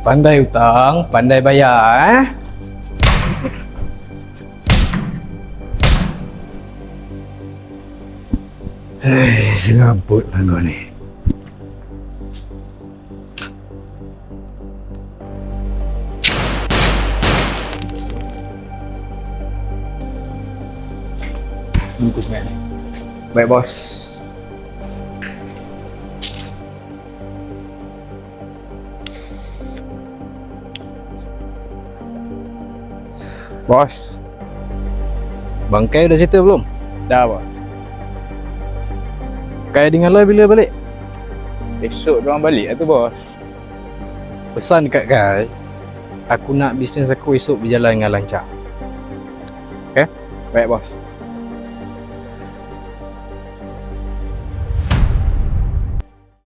Pandai hutang, pandai bayar Serabut lah kau ni. Bungkus sebenarnya. Baik bos. Bos. Bangkai udah settle belum? Dah bos. Kai dengan Lai bila balik? Esok diorang balik lah tu bos. Pesan dekat Kai, aku nak bisnes aku esok berjalan dengan lancar. Baik bos.